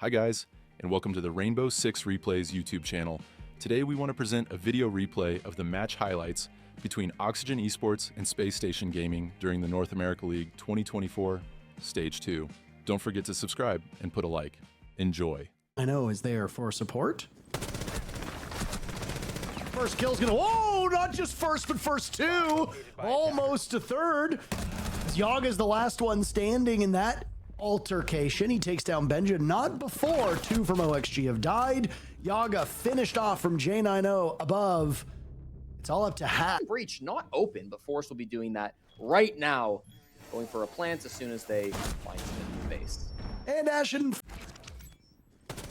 Hi guys, and welcome to the Rainbow Six Replays YouTube channel. Today we want to present a video replay of the match highlights between Oxygen Esports and Spacestation Gaming during the North America League 2024 Stage 2. Don't forget to subscribe and put a like. Enjoy. I know is there for support. First kill's gonna, whoa, not just first, but first two. Almost a third. As Yaga's the last one standing in that altercation. He takes down Benja not before two from OXG have died. Yaga finished off from J90 above. It's all up to Hat. Breach not open, but Force will be doing that right now, going for a plant as soon as they find some in the base. And Ashen.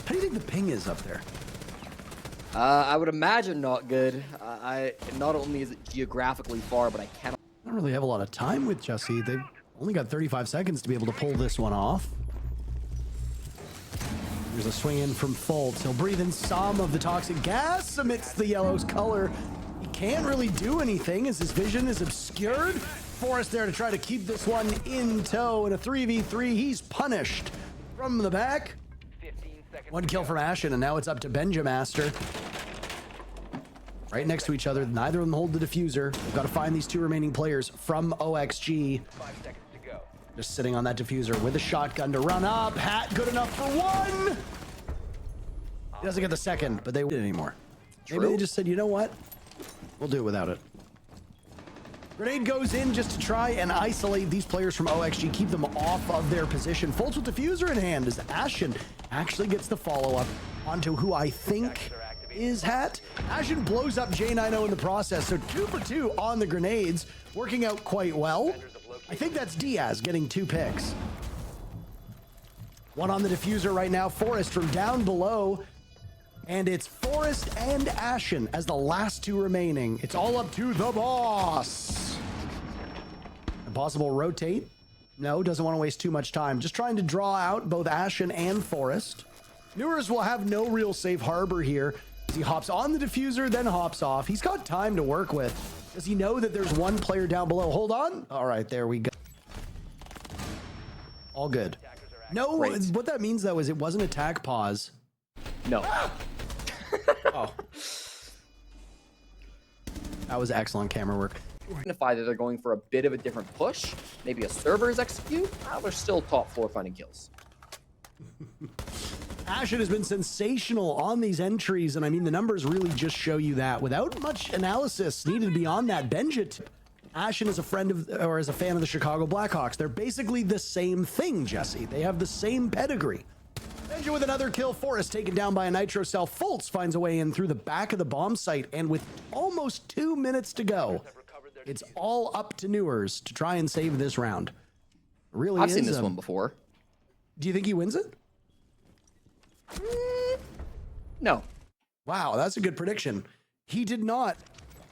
How do you think the ping is up there? I would imagine not good. Not only is it geographically far, but I cannot. I don't really have a lot of time with Jesse. They've only got 35 seconds to be able to pull this one off. There's a swing in from Fultz. He'll breathe in some of the toxic gas amidst the yellow's color. He can't really do anything as his vision is obscured. Forrest there to try to keep this one in tow. In a 3v3, he's punished from the back. One kill from Ashen, and now it's up to Benjamaster. Right next to each other. Neither of them hold the diffuser. We've got to find these two remaining players from OXG. 5 seconds to go. Just sitting on that diffuser with a shotgun to run up. Hat good enough for one. He doesn't get the second, but they won't anymore. Maybe they just said, you know what? We'll do it without it. Grenade goes in just to try and isolate these players from OXG, keep them off of their position. Fultz with diffuser in hand as Ashen actually gets the follow-up onto who I think is Hat. Ashen blows up J90 in the process, so 2 for 2 on the grenades, working out quite well. I think that's Diaz getting 2 picks. One on the diffuser right now, Forrest from down below. And it's Forrest and Ashen as the last two remaining. It's all up to the boss. Impossible rotate. No, doesn't want to waste too much time. Just trying to draw out both Ashen and Forrest. Newers will have no real safe harbor here. He hops on the diffuser, then hops off. He's got time to work with. Does he know that there's one player down below? Hold on. All right, there we go. All good. No, Great. what that means though is it wasn't attack pause. No. Oh. That was excellent camera work. Signify that they're going for a bit of a different push. Maybe a server's execute. They're still top 4 finding kills. Ashen has been sensational on these entries, and I mean the numbers really just show you that without much analysis needed beyond that. Benjit, Ashen is a friend of, or is a fan of the Chicago Blackhawks. They're basically the same thing, Jesse. They have the same pedigree. Benja with another kill. Forrest taken down by a nitro cell. Fultz finds a way in through the back of the bomb site, and with almost 2 minutes to go, it's all up to Newers to try and save this round. Really, I've seen this one before. Do you think he wins it? No. Wow, that's a good prediction. He did not.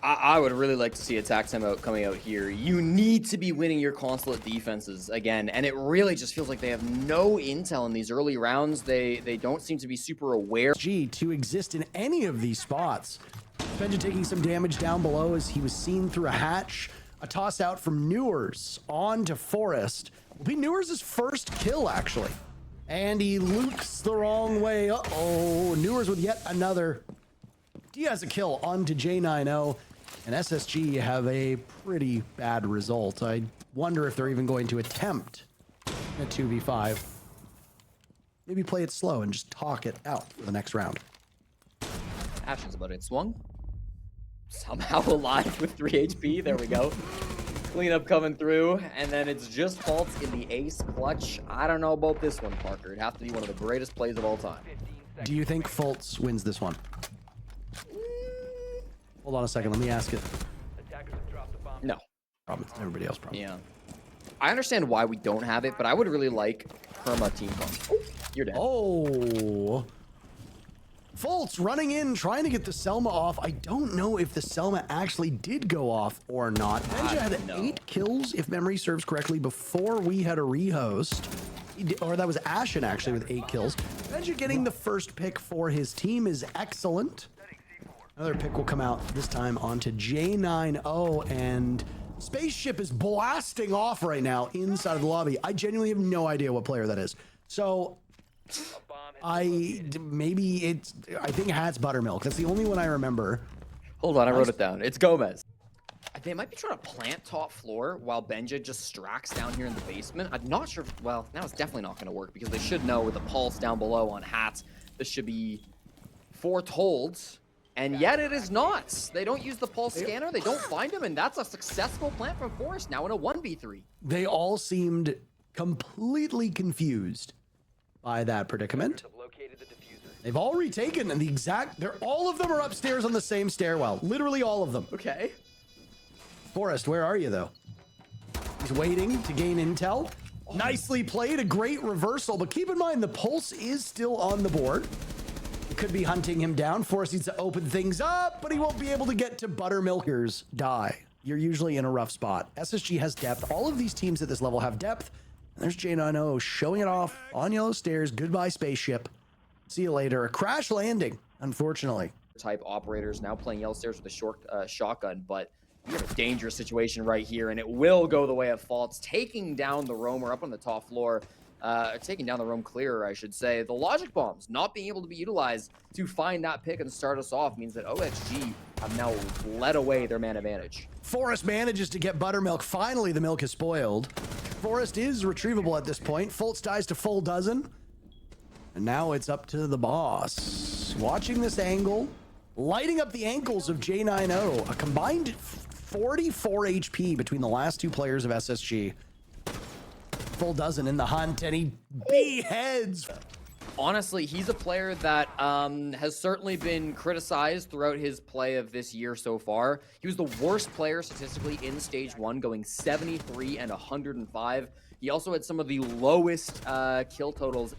I would really like to see attack timeout coming out here. You need to be winning your consulate defenses again, and it really just feels like they have no intel in these early rounds. They don't seem to be super aware. To exist in any of these spots. Benja taking some damage down below as he was seen through a hatch. A toss out from Newers on to Forrest. Will be Newers' first kill, actually. And he looks the wrong way. Uh-oh. Newers with yet another. Diaz a kill onto J90. And SSG have a pretty bad result. I wonder if they're even going to attempt a 2v5. Maybe play it slow and just talk it out for the next round. Ashen's about it. Swung. Somehow alive with 3 HP. There we go. Cleanup coming through. And then it's just Fultz in the ace clutch. I don't know about this one, Parker. It'd have to be one of the greatest plays of all time. Do you think Fultz wins this one? Hold on a second. Let me ask it. No. Problem. It's everybody else problem. Yeah. I understand why we don't have it, but I would really like Perma team comp. Oh, you're dead. Oh. Fultz running in, trying to get the Selma off. I don't know if the Selma actually did go off or not. Benja had 8 kills, if memory serves correctly, before we had a rehost. Or that was Ashen, actually, with 8 kills. Benja getting the first pick for his team is excellent. Another pick will come out, this time onto J90, and Spaceship is blasting off right now inside of the lobby. I genuinely have no idea what player that is. So I think Hat's Buttermilk. That's the only one I remember. Hold on, I wrote it down. It's Gomez. They might be trying to plant top floor while Benja just stracks down here in the basement. I'm not sure. Well, now it's definitely not going to work because they should know with the pulse down below on Hats, this should be foretold. And yet it is not. They don't use the pulse scanner. They don't find him. And that's a successful plant from Forest now in a 1v3. They all seemed completely confused by that predicament. They've all retaken and all of them are upstairs on the same stairwell. Literally all of them. Okay. Forrest, where are you though? He's waiting to gain intel. Nicely played, a great reversal, but keep in mind the pulse is still on the board. It could be hunting him down. Forrest needs to open things up, but he won't be able to get to Buttermilkers. Die. You're usually in a rough spot. SSG has depth. All of these teams at this level have depth. And there's J90 showing it off on yellow stairs. Goodbye, spaceship. See you later. A crash landing, unfortunately. Type operators now playing yellow stairs with a short shotgun, but you have a dangerous situation right here, and it will go the way of Faults, taking down the roamer up on the top floor, taking down the roam clearer, I should say. The logic bombs not being able to be utilized to find that pick and start us off means that OXG have now led away their man advantage. Forrest manages to get Buttermilk. Finally, the milk is spoiled. Forrest is retrievable at this point. Fultz dies to full dozen. And now it's up to the boss. Watching this angle, lighting up the ankles of J90. A combined 44 HP between the last two players of SSG. Full dozen in the hunt, and he beheads. Honestly, he's a player that has certainly been criticized throughout his play of this year so far. He was the worst player statistically in Stage 1, going 73 and 105. He also had some of the lowest kill totals.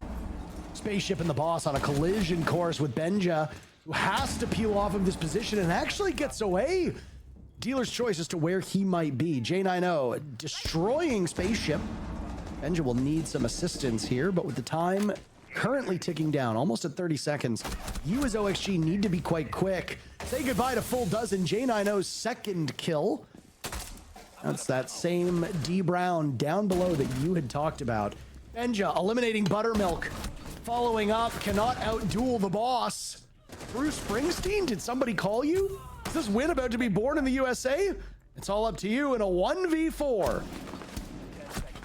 Spaceship and the boss on a collision course with Benja, who has to peel off of this position and actually gets away. Dealer's choice as to where he might be. J90 destroying Spaceship. Benja will need some assistance here, but with the time currently ticking down, almost at 30 seconds, you as OXG need to be quite quick. Say goodbye to full dozen. J90's second kill. That's that same D Brown down below that you had talked about. Benja eliminating Buttermilk. Following up, cannot outduel the boss. Bruce Springsteen, did somebody call you? Is this win about to be born in the USA? It's all up to you in a 1v4.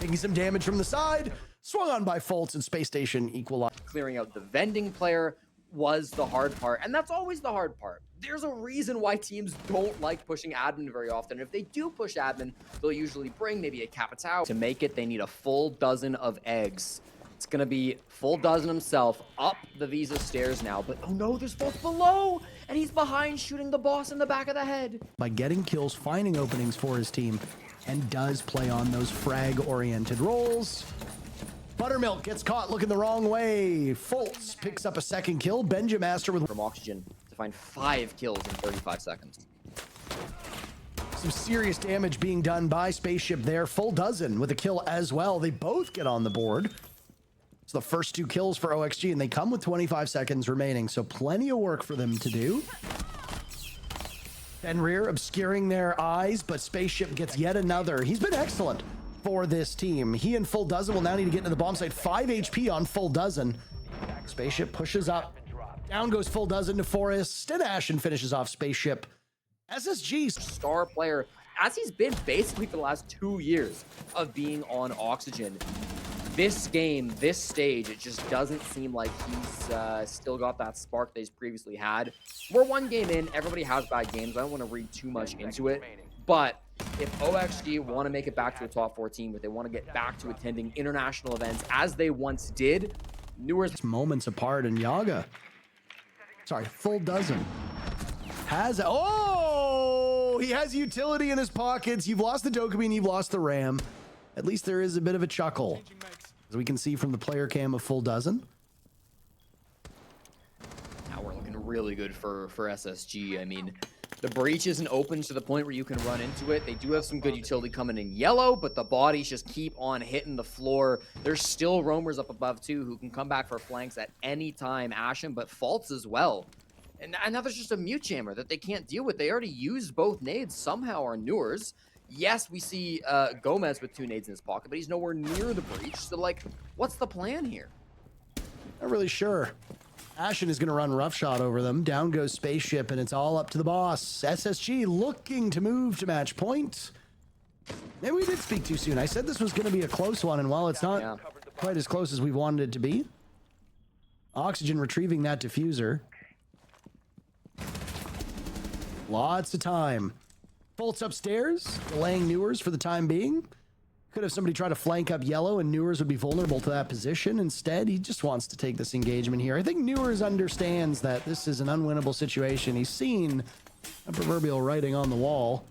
Taking some damage from the side. Swung on by Fultz and Spacestation equalized. Clearing out the vending player was the hard part, and that's always the hard part. There's a reason why teams don't like pushing admin very often. If they do push admin, they'll usually bring maybe a Capitao. To make it, they need a full dozen of eggs. It's gonna be full dozen himself up the Visa stairs now, but oh no, there's Fultz below, and he's behind shooting the boss in the back of the head. By getting kills, finding openings for his team, and does play on those frag-oriented roles. Buttermilk gets caught looking the wrong way. Fultz picks up a second kill. Benjamaster with from Oxygen to find 5 kills in 35 seconds. Some serious damage being done by Spaceship there. Full dozen with a kill as well. They both get on the board. It's the first 2 kills for OXG, and they come with 25 seconds remaining, so plenty of work for them to do. Fenrir obscuring their eyes, but Spaceship gets yet another. He's been excellent for this team. He and Full Dozen will now need to get into the bomb site. 5 HP on Full Dozen. Spaceship pushes up. Down goes Full Dozen to Forest. And Ashen finishes off Spaceship. SSG's star player, as he's been basically for the last 2 years of being on Oxygen. This game, this stage, it just doesn't seem like he's still got that spark that he's previously had. We're 1 game in. Everybody has bad games. I don't want to read too much into it. But if OXG want to make it back to a top 4 team, if they want to get back to attending international events as they once did, Newer's moments apart, and Yaga. Sorry, Full Dozen. He has utility in his pockets. You've lost the Dokkaebi, you've lost the Ram. At least there is a bit of a chuckle, as we can see from the player cam of Full Dozen. Now we're looking really good for SSG. I mean, the breach isn't open to the point where you can run into it. They do have some good utility coming in yellow, but the bodies just keep on hitting the floor. There's still roamers up above too who can come back for flanks at any time. Ashen, but Faults as well. And now there's just a mute jammer that they can't deal with. They already used both nades somehow on Newers. Yes, we see Gomez with 2 nades in his pocket, but he's nowhere near the breach. So, like, what's the plan here? Not really sure. Ashen is going to run roughshot over them. Down goes Spaceship, and it's all up to the boss. SSG looking to move to match point. Maybe we did speak too soon. I said this was going to be a close one, and while it's not quite as close as we wanted it to be, Oxygen retrieving that diffuser. Lots of time. Bolts upstairs, delaying Newers for the time being. Could have somebody try to flank up yellow and Newers would be vulnerable to that position. Instead, he just wants to take this engagement here. I think Newers understands that this is an unwinnable situation. He's seen a proverbial writing on the wall.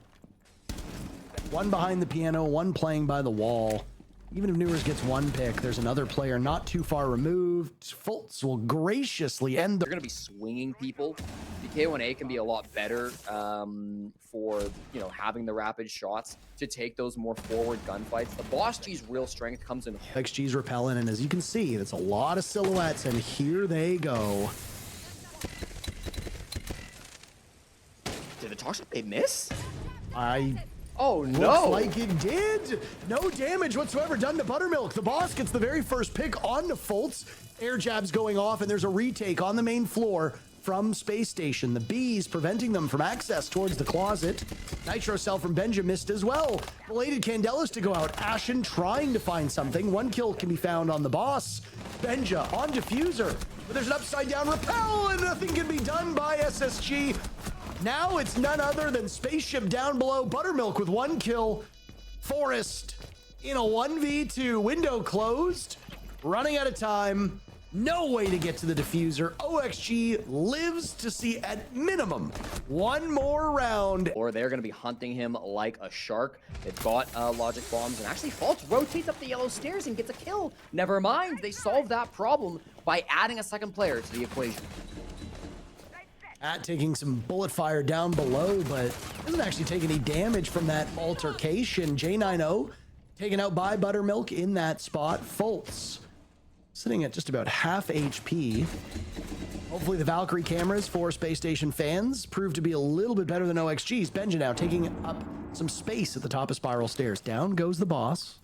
One behind the piano, one playing by the wall. Even if Newers gets one pick, there's another player not too far removed. Fultz will graciously end the... They're going to be swinging people. The K1A can be a lot better for, you know, having the rapid shots to take those more forward gunfights. The Boss G's real strength comes in... XG's repellent, and as you can see, it's a lot of silhouettes, and here they go. Did the Toxic Blade miss? Oh, Looks no. like it did. No damage whatsoever done to Buttermilk. The boss gets the very first pick onto Fultz. Air jabs going off, and there's a retake on the main floor from Space Station. The bees preventing them from access towards the closet. Nitro cell from Benja missed as well. Belated Candelas to go out. Ashen trying to find something. One kill can be found on the boss. Benja on diffuser. But there's an upside down repel, and nothing can be done by SSG. Now it's none other than Spaceship down below. Buttermilk with one kill. Forest in a 1v2. Window closed. Running out of time. No way to get to the diffuser. OXG lives to see at minimum one more round. Or they're going to be hunting him like a shark. They've got logic bombs, and actually Fultz rotates up the yellow stairs and gets a kill. Never mind, they solved that problem by adding a second player to the equation. Taking some bullet fire down below, but doesn't actually take any damage from that altercation. J90 taken out by Buttermilk in that spot. Fultz sitting at just about half HP. Hopefully the Valkyrie cameras for Space Station fans prove to be a little bit better than OXG's. Benja now taking up some space at the top of Spiral Stairs. Down goes the boss.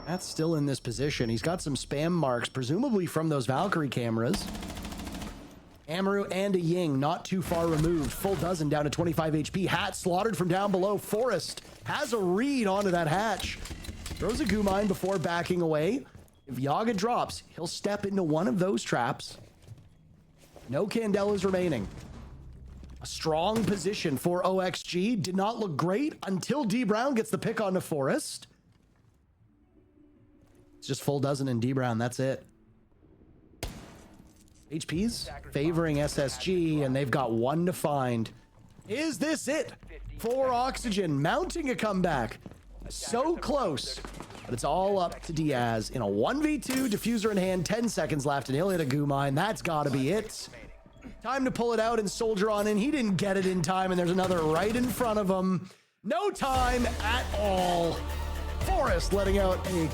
That's still in this position. He's got some spam marks, presumably from those Valkyrie cameras. Amaru and a Ying not too far removed. Full dozen down to 25 HP. Hat slaughtered from down below. Forest has a read onto that hatch. Throws a goo mine before backing away. If Yaga drops, he'll step into one of those traps. No Candelas remaining. A strong position for OXG. Did not look great until D Brown gets the pick onto Forest. It's just full dozen and D Brown. That's it. HP's favoring SSG, and they've got one to find. Is this it for Oxygen? Mounting a comeback. So close, but it's all up to Diaz in a 1v2, diffuser in hand, 10 seconds left, and he'll hit a goo mine. That's got to be it. Time to pull it out and soldier on in. He didn't get it in time, and there's another right in front of him. No time at all. Forest letting out a